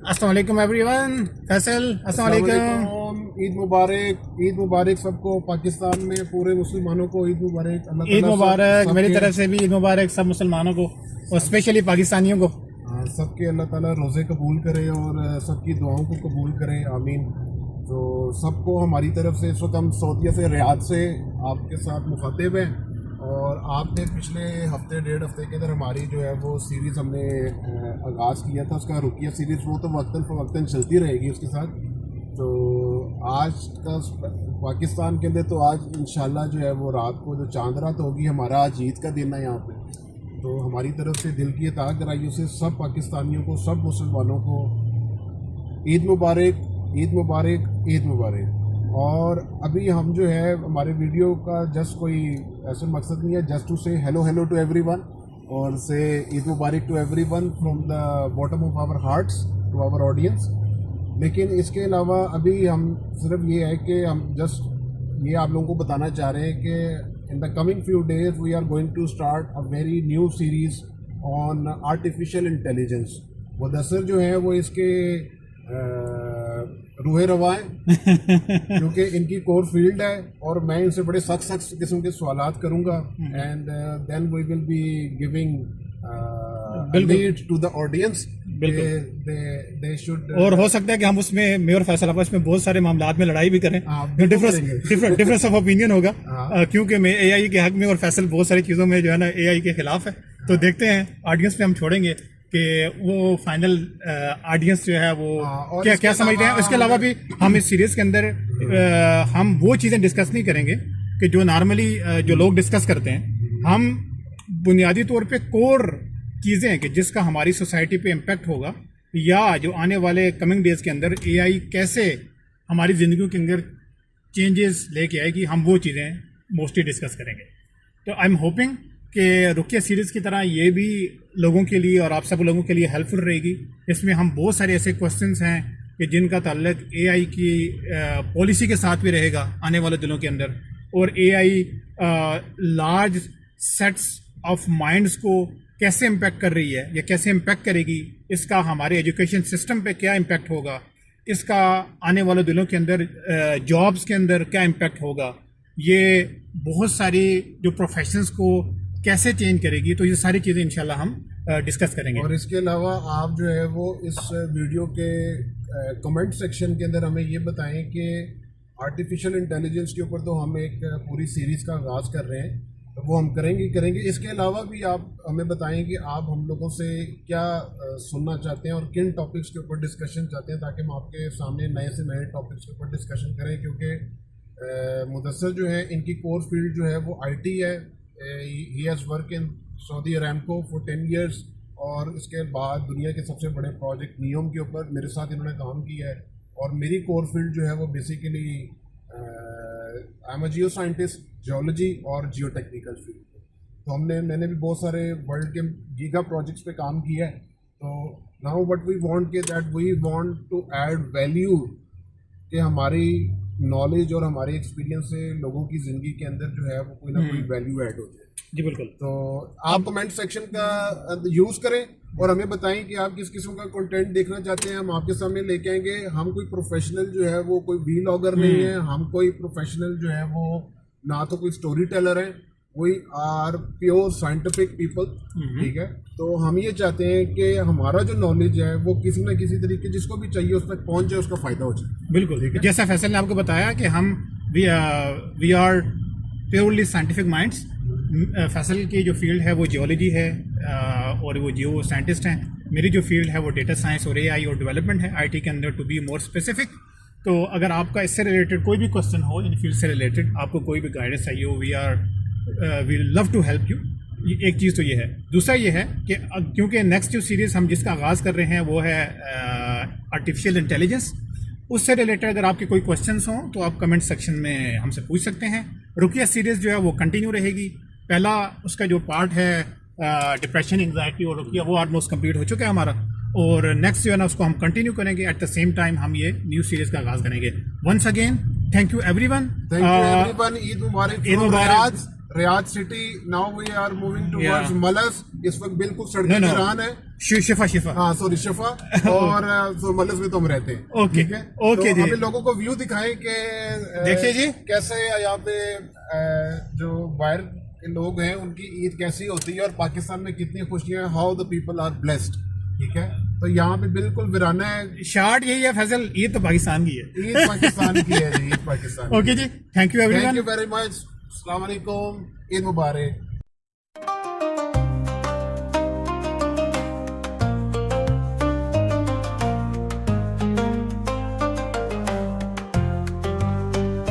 अस्सलाम वालेकुम एवरीवन। फैसल अस्सलाम वालेकुम। ईद मुबारक सबको। पाकिस्तान में पूरे मुसलमानों को ईद मुबारक। ईद मुबारक मेरी तरफ से भी। ईद मुबारक सब मुसलमानों को और स्पेशली पाकिस्तानियों को। सबके अल्लाह ताला रोज़े कबूल करे और सबकी दुआओं को कबूल करे, आमीन। तो सबको हमारी तरफ से इस वक्त हम सऊदीया से रियाद से आपके साथ मुखातिब हैं और आपने पिछले हफ्ते डेढ़ हफ्ते के अंदर हमारी जो है वो सीरीज़ हमने आगाज़ किया था, उसका रुकिया सीरीज़। वो तो वक्तन फ़वक्तन चलती रहेगी उसके साथ। तो आज का पाकिस्तान के अंदर तो आज इंशाल्लाह जो है वो रात को जो चांद रात होगी, हमारा आज ईद का दिन है यहाँ पे। तो हमारी तरफ से दिल की अता गहराइयों से सब पाकिस्तानियों को, सब मुसलमानों को ईद मुबारक, ईद मुबारक, ईद मुबारक। और अभी हम जो है हमारे वीडियो का जस्ट कोई ऐसा मकसद नहीं है, just to say hello hello to everyone और say Eid Mubarak to everyone from the bottom of our hearts to our audience. लेकिन इसके अलावा अभी हम सिर्फ ये है कि हम जस्ट ये आप लोगों को बताना चाह रहे हैं कि in the coming few days we are going to start a very new series on artificial intelligence. Mudassar जो है वो इसके रूहे रवा है क्योंकि इनकी कोर फील्ड है और मैं इनसे बड़े सख्त किस्म के सवालात करूंगा and then we will be giving lead to the audience. They should और हो सकता है कि हम उसमें मैं और फैसल आपस में बहुत सारे मामलात में लड़ाई भी करें, डिफरेंस ऑफ ओपिनियन होगा क्योंकि मैं एआई के हक में और फैसल बहुत सारी चीज़ों में जो है ना एआई के खिलाफ है। तो देखते हैं ऑडियंस पे हम छोड़ेंगे कि वो फाइनल ऑडियंस जो है वो क्या समझते हैं। इसके अलावा भी हम इस सीरीज के अंदर हम वो चीज़ें डिस्कस नहीं करेंगे कि जो नॉर्मली जो लोग डिस्कस करते हैं। हम बुनियादी तौर पे कोर चीज़ें हैं कि जिसका हमारी सोसाइटी पे इम्पेक्ट होगा या जो आने वाले कमिंग डेज के अंदर एआई कैसे हमारी ज़िंदगी के अंदर चेंजेस लेके आएगी, हम वो चीज़ें मोस्टली डिस्कस करेंगे। तो आई एम होपिंग कि रुकिया सीरीज़ की तरह ये भी लोगों के लिए और आप सब लोगों के लिए हेल्पफुल रहेगी। इसमें हम बहुत सारे ऐसे क्वेश्चंस हैं कि जिनका ताल्लुक एआई की पॉलिसी के साथ भी रहेगा आने वाले दिनों के अंदर, और AI large sets of minds को कैसे इम्पैक्ट कर रही है या कैसे इम्पैक्ट करेगी, इसका हमारे एजुकेशन सिस्टम पे क्या इम्पैक्ट होगा, इसका आने वाले दिनों के अंदर जॉब्स के अंदर क्या इम्पैक्ट होगा, ये बहुत सारी जो प्रोफेशंस को कैसे चेंज करेगी। तो ये सारी चीज़ें इंशाल्लाह हम डिस्कस करेंगे। और इसके अलावा आप जो है वो इस वीडियो के कमेंट सेक्शन के अंदर हमें ये बताएं कि आर्टिफिशियल इंटेलिजेंस के ऊपर तो हम एक पूरी सीरीज़ का आगाज़ कर रहे हैं, तो वो हम करेंगे। इसके अलावा भी आप हमें बताएं कि आप हम लोगों से क्या सुनना चाहते हैं और किन टॉपिक्स के ऊपर डिस्कशन चाहते हैं, ताकि हम आपके सामने नए से नए टॉपिक्स के ऊपर डिस्कशन करें। क्योंकि मुदस्सर जो है इनकी कोर फील्ड जो है वो आईटी है। He has work in Saudi Aramco for 10 years और इसके बाद दुनिया के सबसे बड़े प्रोजेक्ट नियोम के ऊपर मेरे साथ इन्होंने काम किया है। और मेरी कोर फील्ड जो है वो basically I am a Jio scientist, geology और जियो टेक्निकल फील्ड। तो मैंने भी बहुत सारे वर्ल्ड के गीगा प्रोजेक्ट्स पे काम किया है। तो नाउ व्हाट वी वांट के that we want to add value कि हमारी नॉलेज और हमारे एक्सपीरियंस से लोगों की ज़िंदगी के अंदर जो है वो कोई ना कोई वैल्यू ऐड हो जाए। जी बिल्कुल। तो आप कमेंट सेक्शन का यूज़ करें और हमें बताएं कि आप किस किस्म का कंटेंट देखना चाहते हैं, हम आपके सामने लेके आएंगे। हम कोई प्रोफेशनल जो है वो कोई वीलॉगर नहीं है, हम कोई प्रोफेशनल जो है वो ना तो कोई स्टोरी टेलर है, we are pure scientific people. ठीक है, तो हम ये चाहते हैं कि हमारा जो नॉलेज है वो किसी न किसी तरीके जिसको भी चाहिए उस तक पहुंच जाए, उसका फ़ायदा हो जाए। बिल्कुल ठीक है। जैसा फैसल ने आपको बताया कि हम we are purely scientific minds. Faisal की जो फील्ड है वो जियोलॉजी है और वो जियो साइंटिस्ट हैं। मेरी जो फील्ड है वो डेटा साइंस और एआई और डेवलपमेंट है आईटी के अंदर, टू बी मोर स्पेसिफिक। तो अगर आपका इससे रिलेटेड कोई भी क्वेश्चन हो, इन फील्ड से रिलेटेड आपको कोई भी गाइडेंस चाहिए हो, we love to help you. एक चीज़ तो ये है। दूसरा ये है कि क्योंकि नेक्स्ट जो सीरीज़ हम जिसका आगाज़ कर रहे हैं वो है आर्टिफिशियल इंटेलिजेंस, उससे रिलेटेड अगर आपके कोई क्वेश्चंस हों तो आप कमेंट सेक्शन में हमसे पूछ सकते हैं। रुकिया सीरीज़ जो है वो कंटिन्यू रहेगी। पहला उसका जो पार्ट है डिप्रेशन, एंग्जाइटी और रुकिया, वो ऑलमोस्ट कंप्लीट हो चुका है हमारा, और नेक्स्ट जो है ना उसको हम कंटिन्यू करेंगे। एट द सेम टाइम हम ये न्यू सीरीज़ का आगाज़ करेंगे। Once again thank you everyone. Eid Mubarak. Riyadh city, now we are moving towards मलस। इस वक्त बिल्कुल सड़क No, no. वीरान है। शिफा हाँ सॉरी शिफा। और तो मलस में तुम रहते हैं। ओके ठीक है, ओके तो जी। हमें लोगों को व्यू दिखाएं कि देखिए जी। कैसे यहाँ पे जो बाहर के लोग हैं उनकी ईद कैसी होती है और पाकिस्तान में कितनी खुशियां, how the people are blessed. ठीक है, तो यहाँ पे बिल्कुल वीराना है। शार्ट यही है फैसल, ईद तो पाकिस्तान की है। ईद पाकिस्तान की है जी, ईद पाकिस्तान। ओके जी, thank you everyone. Thank you very much. अस्सलाम वालेकुम, ईद मुबारक।